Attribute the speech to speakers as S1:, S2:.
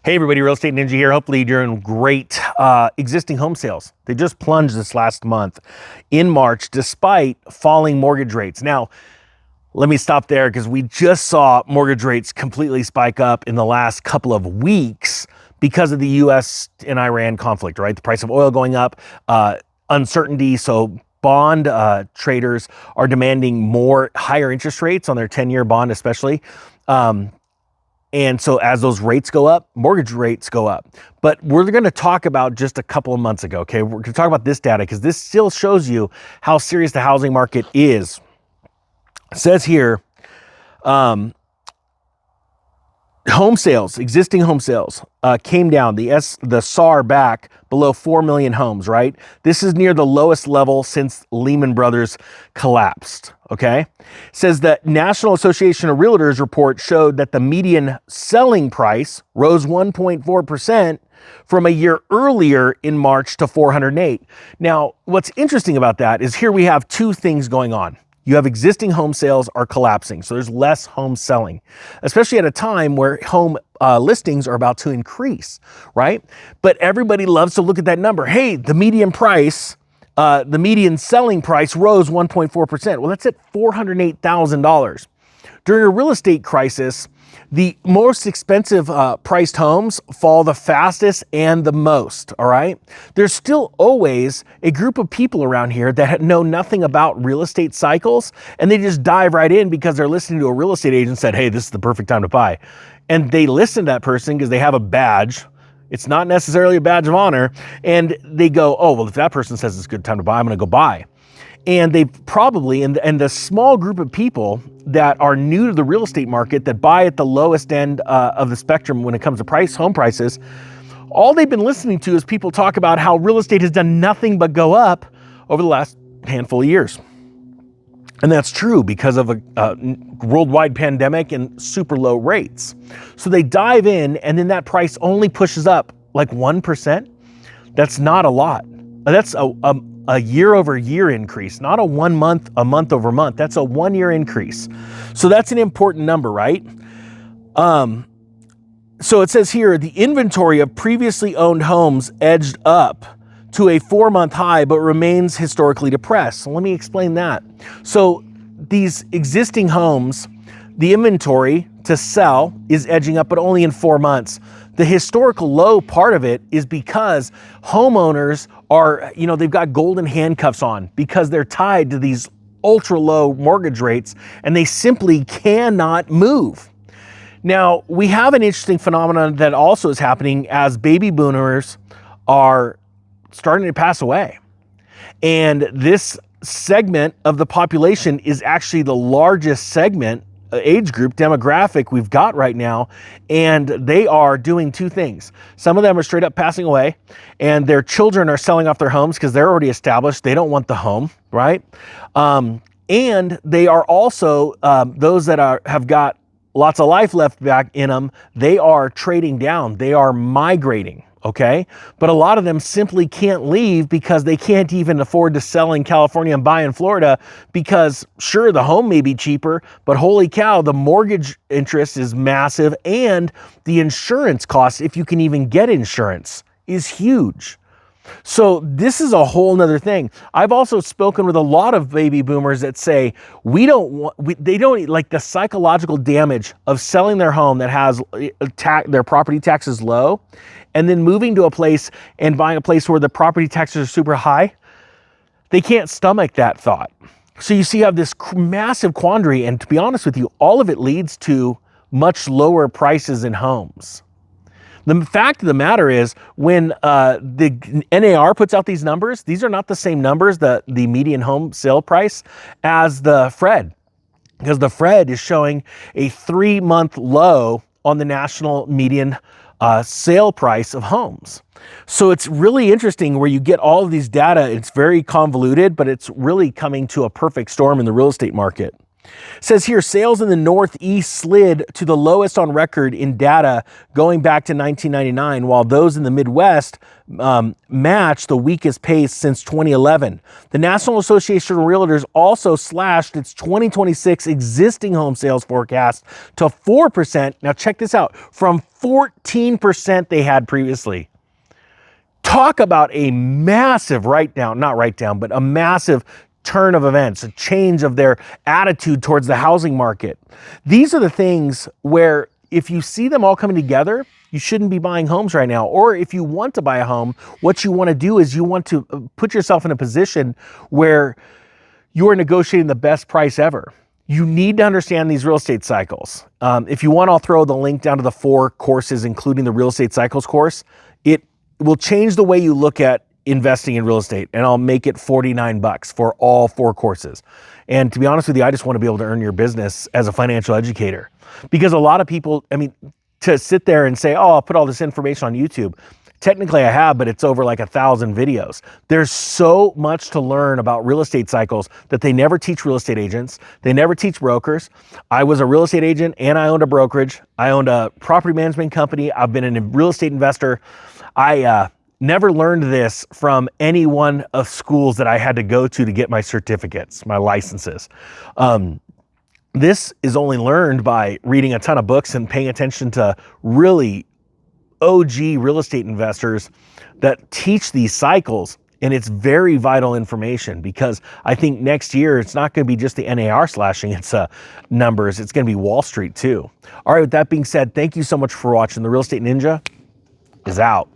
S1: Hey everybody, Real Estate Ninja here. Hopefully you're doing great. Existing home sales, they just plunged this last month in March despite falling mortgage rates. Now, let me stop there because we just saw mortgage rates completely spike up in the last couple of weeks because of the US and Iran conflict, right? The price of oil going up, uncertainty. So bond traders are demanding higher interest rates on their 10-year bond, especially. And so as those rates go up, mortgage rates go up. But we're going to talk about just a couple of months ago, okay? We're going to talk about this data because this still shows you how serious the housing market is. It says here, home sales, existing home sales came down, the SAR back below 4 million homes, right? This is near the lowest level since Lehman Brothers collapsed, okay? It says that National Association of Realtors report showed that the median selling price rose 1.4% from a year earlier in March to 408. Now, what's interesting about that is here we have two things going on. You have existing home sales are collapsing, so there's less home selling, especially at a time where home listings are about to increase, right? But everybody loves to look at that number. Hey, the median price, the median selling price rose 1.4%. Well, that's at $408,000. During a real estate crisis, the most expensive priced homes fall the fastest and the most, all right? There's still always a group of people around here that know nothing about real estate cycles, and they just dive right in because they're listening to a real estate agent said, hey, this is the perfect time to buy. And they listen to that person because they have a badge. It's not necessarily a badge of honor. And they go, oh, well, if that person says it's a good time to buy, I'm going to go buy. And they probably, and the small group of people that are new to the real estate market that buy at the lowest end of the spectrum when it comes to home prices, all they've been listening to is people talk about how real estate has done nothing but go up over the last handful of years. And that's true because of a worldwide pandemic and super low rates. So they dive in and then that price only pushes up like 1%. That's not a lot. That's a year over year increase, not a month over month. That's a 1 year increase. So that's an important number, right? So it says here, the inventory of previously owned homes edged up to a 4-month high, but remains historically depressed. So let me explain that. So these existing homes, the inventory to sell is edging up, but only in 4 months. The historical low part of it is because homeowners are, they've got golden handcuffs on because they're tied to these ultra low mortgage rates and they simply cannot move. Now, we have an interesting phenomenon that also is happening as baby boomers are starting to pass away. And this segment of the population is actually the largest segment, age group, demographic we've got right now, and they are doing two things. Some of them are straight up passing away, and their children are selling off their homes because they're already established. They don't want the home, right? And they are also, those that have got lots of life left back in them, they are trading down. They are migrating. Okay. But a lot of them simply can't leave because they can't even afford to sell in California and buy in Florida because sure, the home may be cheaper, but holy cow, the mortgage interest is massive and the insurance cost, if you can even get insurance, is huge. So this is a whole nother thing. I've also spoken with a lot of baby boomers that say they don't like the psychological damage of selling their home that has their property taxes low and then moving to a place and buying a place where the property taxes are super high. They can't stomach that thought. So you see, you have this massive quandary. And to be honest with you, all of it leads to much lower prices in homes. The fact of the matter is when the NAR puts out these numbers, these are not the same numbers, the median home sale price, as the Fred, because the Fred is showing a 3-month low on the national median sale price of homes. So it's really interesting where you get all of these data. It's very convoluted, but it's really coming to a perfect storm in the real estate market. Says here, sales in the Northeast slid to the lowest on record in data going back to 1999, while those in the Midwest matched the weakest pace since 2011. The National Association of Realtors also slashed its 2026 existing home sales forecast to 4%. Now check this out, from 14% they had previously. Talk about a massive but a massive turn of events, a change of their attitude towards the housing market. These are the things where if you see them all coming together, you shouldn't be buying homes right now. Or if you want to buy a home, what you want to do is you want to put yourself in a position where you're negotiating the best price ever. You need to understand these real estate cycles. If you want, I'll throw the link down to the 4 courses, including the real estate cycles course. It will change the way you look at investing in real estate, and I'll make it $49 for all 4 courses. And to be honest with you, I just want to be able to earn your business as a financial educator, because a lot of people, to sit there and say, oh, I'll put all this information on YouTube. Technically I have, but it's over like 1,000 videos. There's so much to learn about real estate cycles that they never teach real estate agents. They never teach brokers. I was a real estate agent and I owned a brokerage. I owned a property management company. I've been a real estate investor. I never learned this from any one of schools that I had to go to get my certificates, my licenses. This is only learned by reading a ton of books and paying attention to really OG real estate investors that teach these cycles. And it's very vital information, because I think next year it's not going to be just the NAR slashing its numbers. It's going to be Wall Street too. All right, with that being said, thank you so much for watching. The Real Estate Ninja is out.